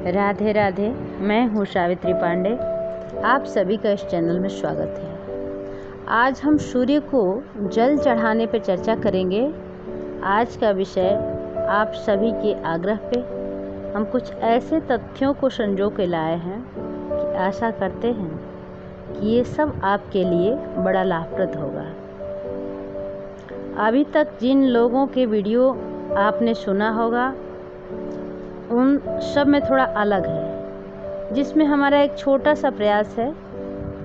राधे राधे। मैं हूँ सावित्री पांडे। आप सभी का इस चैनल में स्वागत है। आज हम सूर्य को जल चढ़ाने पर चर्चा करेंगे। आज का विषय आप सभी के आग्रह पे हम कुछ ऐसे तथ्यों को संजो के लाए हैं कि आशा करते हैं कि ये सब आपके लिए बड़ा लाभप्रद होगा। अभी तक जिन लोगों के वीडियो आपने सुना होगा उन सब में थोड़ा अलग है, जिसमें हमारा एक छोटा सा प्रयास है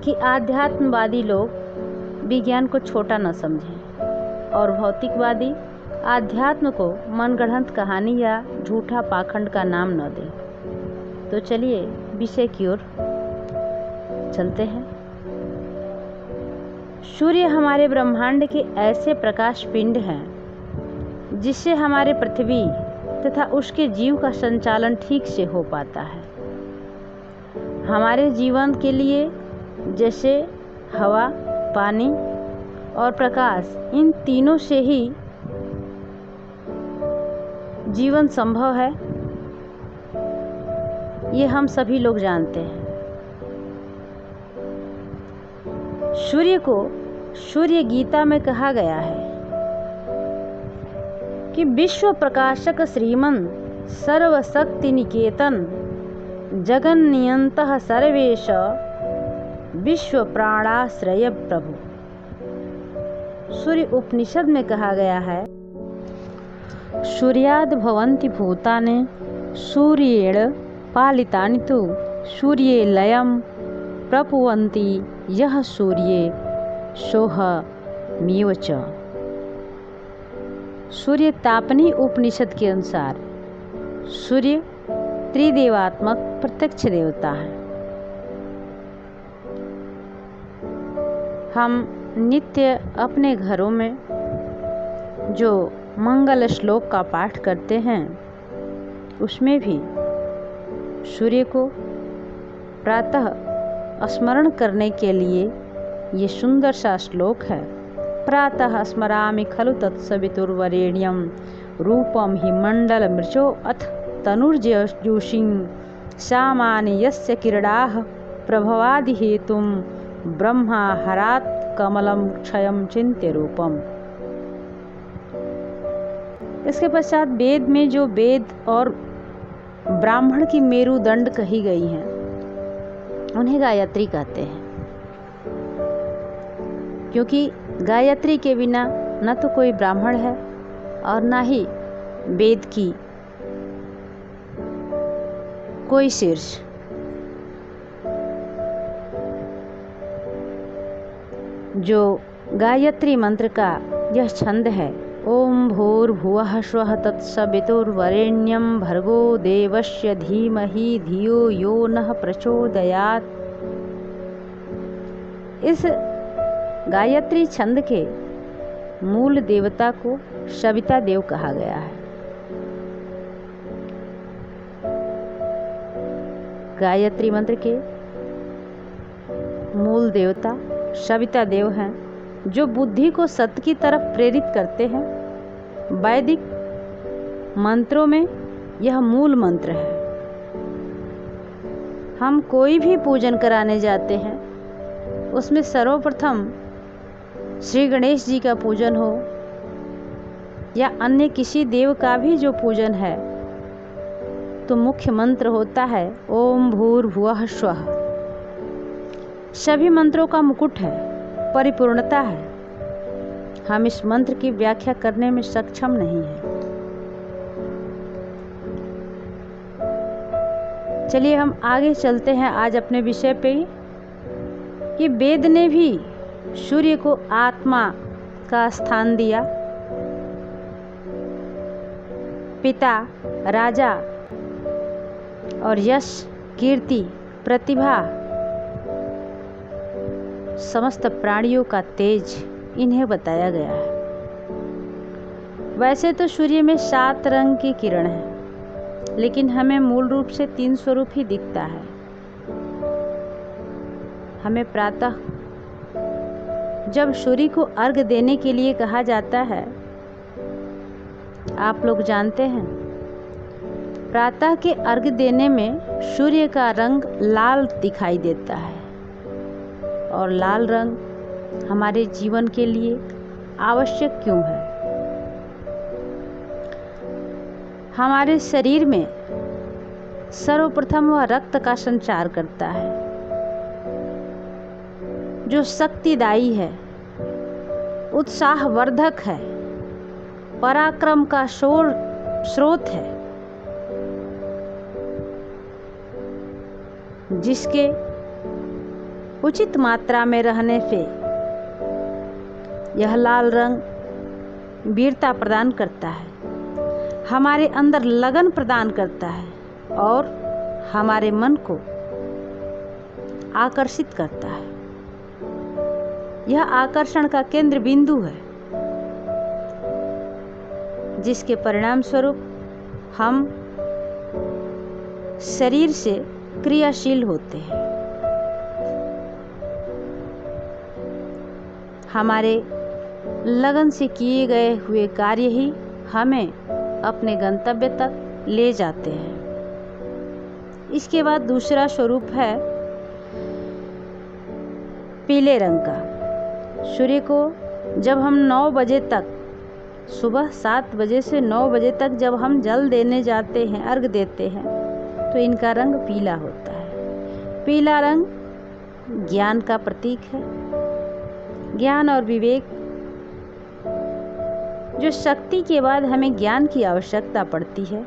कि आध्यात्मवादी लोग विज्ञान को छोटा न समझें और भौतिकवादी आध्यात्म को मनगढ़ंत कहानी या झूठा पाखंड का नाम न दें। तो चलिए विषय की ओर चलते हैं। सूर्य हमारे ब्रह्मांड के ऐसे प्रकाश पिंड हैं जिससे हमारे पृथ्वी तथा उसके जीव का संचालन ठीक से हो पाता है। हमारे जीवन के लिए जैसे हवा, पानी और प्रकाश, इन तीनों से ही जीवन संभव है, ये हम सभी लोग जानते हैं। सूर्य को सूर्य गीता में कहा गया है कि विश्व प्रकाशक श्रीमन सर्वशक्ति निकेतन जगन नियंतः सर्वेश विश्व प्राणाश्रय प्रभु। सूर्य उपनिषद में कहा गया है सूर्याद भवन्ति भूतानि सूर्येण पालितानि तु सूर्ये लयं प्रपुवन्ति यः सूर्ये सोहमेव च। सूर्य तापनी उपनिषद के अनुसार सूर्य त्रिदेवात्मक प्रत्यक्ष देवता है। हम नित्य अपने घरों में जो मंगल श्लोक का पाठ करते हैं उसमें भी सूर्य को प्रातः स्मरण करने के लिए ये सुंदर सा श्लोक है। प्रातः स्मरामि खलु तत्सवितुर्वरेण्यं रूपं हि मण्डलमृचो अथ तनुर्जयूषिं सामानि यस्य किरणाः प्रभवादिहेतुं ब्रह्मा हरात् कमलं क्षयं चिन्त्य रूपम। इसके पश्चात वेद में जो वेद और ब्राह्मण की मेरुदंड कही गई हैं उन्हें गायत्री कहते हैं, क्योंकि गायत्री के बिना न तो कोई ब्राह्मण है और न ही वेद की कोई शीर्ष। जो गायत्री मंत्र का यह छंद है, ओम भूर्भुवः स्वः तत्सवितुर्वरेण्यं भर्गो देवस्य धीमहि धियो यो नः प्रचोदयात्। इस गायत्री छंद के मूल देवता को सविता देव कहा गया है। गायत्री मंत्र के मूल देवता सविता देव हैं, जो बुद्धि को सत्य की तरफ प्रेरित करते हैं। वैदिक मंत्रों में यह मूल मंत्र है। हम कोई भी पूजन कराने जाते हैं उसमें सर्वप्रथम श्री गणेश जी का पूजन हो या अन्य किसी देव का भी जो पूजन है तो मुख्य मंत्र होता है ओम भूर्भुवः स्वः। सभी मंत्रों का मुकुट है, परिपूर्णता है। हम इस मंत्र की व्याख्या करने में सक्षम नहीं हैं। चलिए हम आगे चलते हैं आज अपने विषय पे कि वेद ने भी सूर्य को आत्मा का स्थान दिया। पिता, राजा और यश, कीर्ति, प्रतिभा, समस्त प्राणियों का तेज इन्हें बताया गया है। वैसे तो सूर्य में 7 रंग की किरण है, लेकिन हमें मूल रूप से 3 स्वरूप ही दिखता है। हमें प्रातः जब सूर्य को अर्घ देने के लिए कहा जाता है, आप लोग जानते हैं प्रातः के अर्घ्य देने में सूर्य का रंग लाल दिखाई देता है और लाल रंग हमारे जीवन के लिए आवश्यक क्यों है? हमारे शरीर में सर्वप्रथम वह रक्त का संचार करता है जो शक्तिदायी है, उत्साहवर्धक है, पराक्रम का स्रोत है, जिसके उचित मात्रा में रहने से यह लाल रंग वीरता प्रदान करता है, हमारे अंदर लगन प्रदान करता है और हमारे मन को आकर्षित करता है। यह आकर्षण का केंद्र बिंदु है, जिसके परिणाम स्वरूप हम शरीर से क्रियाशील होते हैं। हमारे लगन से किए गए हुए कार्य ही हमें अपने गंतव्य तक ले जाते हैं। इसके बाद दूसरा स्वरूप है पीले रंग का। सूर्य को जब हम 9 बजे तक, सुबह 7 बजे से 9 बजे तक जब हम जल देने जाते हैं, अर्घ देते हैं, तो इनका रंग पीला होता है। पीला रंग ज्ञान का प्रतीक है, ज्ञान और विवेक। जो शक्ति के बाद हमें ज्ञान की आवश्यकता पड़ती है,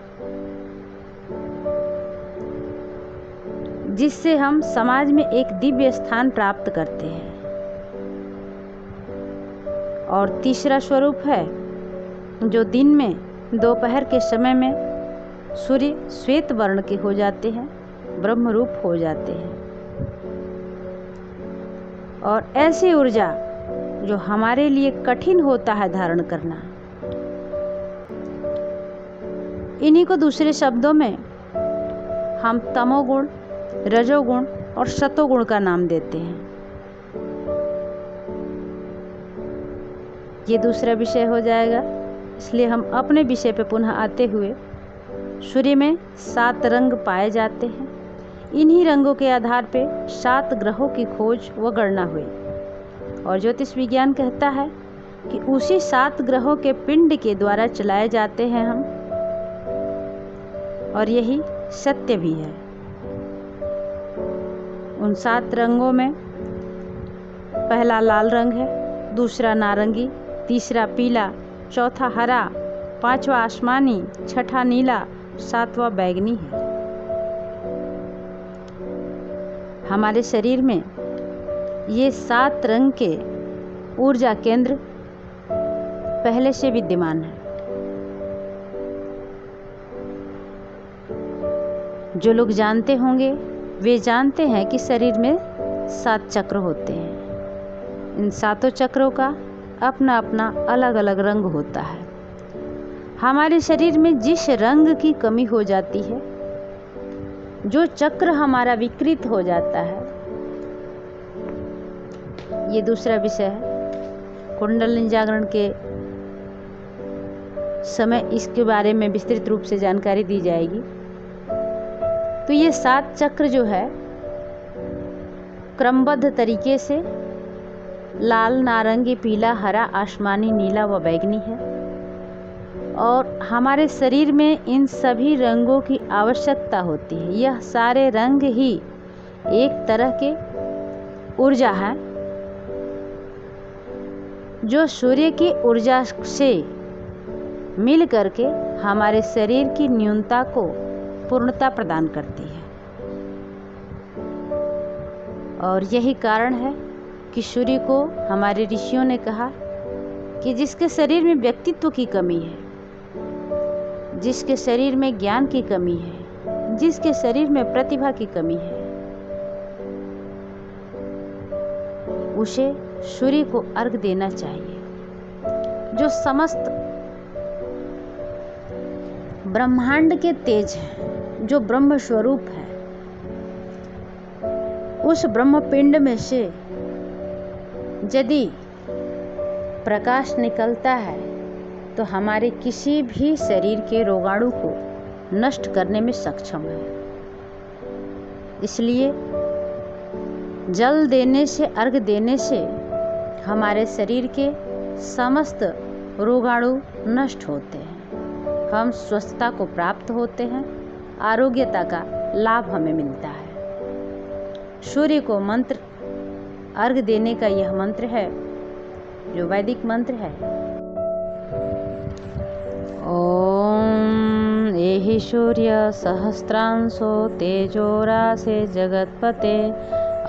जिससे हम समाज में एक दिव्य स्थान प्राप्त करते हैं। और तीसरा स्वरूप है जो दिन में दोपहर के समय में सूर्य श्वेत वर्ण के हो जाते हैं, ब्रह्म रूप हो जाते हैं। और ऐसी ऊर्जा जो हमारे लिए कठिन होता है धारण करना, इन्हीं को दूसरे शब्दों में हम तमोगुण, रजोगुण और सतोगुण का नाम देते हैं। ये दूसरा विषय हो जाएगा, इसलिए हम अपने विषय पे पुनः आते हुए, सूर्य में 7 रंग पाए जाते हैं। इन्हीं रंगों के आधार पे 7 ग्रहों की खोज व गणना हुई और ज्योतिष विज्ञान कहता है कि उसी 7 ग्रहों के पिंड के द्वारा चलाए जाते हैं हम, और यही सत्य भी है। उन 7 रंगों में पहला लाल रंग है, दूसरा नारंगी, तीसरा पीला, चौथा हरा, 5वां आसमानी, 6ठा नीला, 7वां बैगनी है। हमारे शरीर में ये 7 रंग के ऊर्जा केंद्र पहले से विद्यमान है। जो लोग जानते होंगे वे जानते हैं कि शरीर में 7 चक्र होते हैं। इन 7 चक्रों का अपना अपना अलग अलग रंग होता है। हमारे शरीर में जिस रंग की कमी हो जाती है, जो चक्र हमारा विकृत हो जाता है, ये दूसरा विषय है। कुंडलिनी जागरण के समय इसके बारे में विस्तृत रूप से जानकारी दी जाएगी। तो ये 7 चक्र जो है क्रमबद्ध तरीके से लाल, नारंगी, पीला, हरा, आसमानी, नीला व बैगनी है। और हमारे शरीर में इन सभी रंगों की आवश्यकता होती है। यह सारे रंग ही एक तरह के ऊर्जा है जो सूर्य की ऊर्जा से मिल करके हमारे शरीर की न्यूनता को पूर्णता प्रदान करती है। और यही कारण है कि सूर्य को हमारे ऋषियों ने कहा कि जिसके शरीर में व्यक्तित्व की कमी है, जिसके शरीर में ज्ञान की कमी है, जिसके शरीर में प्रतिभा की कमी है, उसे सूर्य को अर्घ देना चाहिए। जो समस्त ब्रह्मांड के तेज हैं, जो ब्रह्म स्वरूप है, उस ब्रह्म पिंड में से यदि प्रकाश निकलता है तो हमारे किसी भी शरीर के रोगाणु को नष्ट करने में सक्षम है। इसलिए जल देने से, अर्घ देने से हमारे शरीर के समस्त रोगाणु नष्ट होते हैं, हम स्वस्थता को प्राप्त होते हैं, आरोग्यता का लाभ हमें मिलता है। सूर्य को मंत्र अर्घ देने का यह मंत्र है जो वैदिक मंत्र है। ओम एहि सूर्य सहस्रांशो तेजोरासे जगत्पते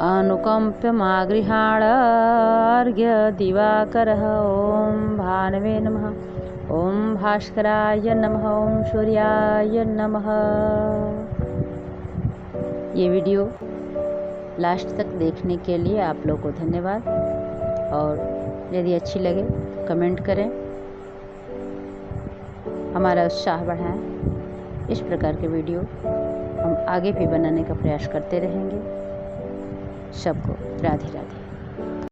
अनुकंप्यमागृहाण अर्घ्य दिवाकरः। ओम भानवे नमः, ओम भास्कराय नमः, ओम सूर्याय नमः। ये वीडियो लास्ट तक देखने के लिए आप लोग को धन्यवाद, और यदि अच्छी लगे तो कमेंट करें, हमारा उत्साह बढ़ाएं। इस प्रकार के वीडियो हम आगे भी बनाने का प्रयास करते रहेंगे। सबको राधे राधे।